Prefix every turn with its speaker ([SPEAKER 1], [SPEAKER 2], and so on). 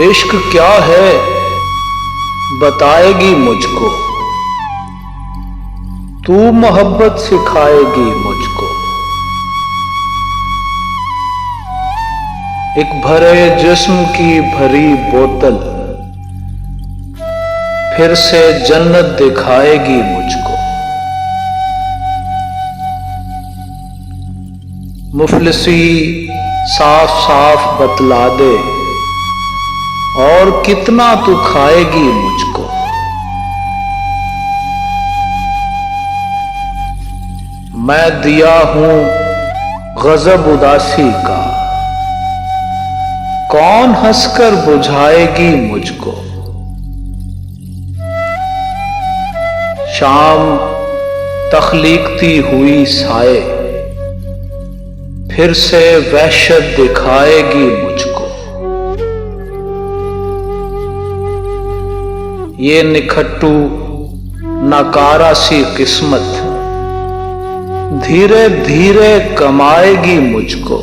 [SPEAKER 1] इश्क क्या है बताएगी मुझको, तू मोहब्बत सिखाएगी मुझको। एक भरे जिस्म की भरी बोतल फिर से जन्नत दिखाएगी मुझको। मुफलिसी साफ साफ बतला दे और कितना तू खाएगी मुझको। मैं दिया हूं गजब उदासी का, कौन हंसकर बुझाएगी मुझको। शाम तख्लीकती हुई साए फिर से वहशत दिखाएगी मुझको। ये निखट्टू नकारा सी किस्मत धीरे धीरे कमाएगी मुझको।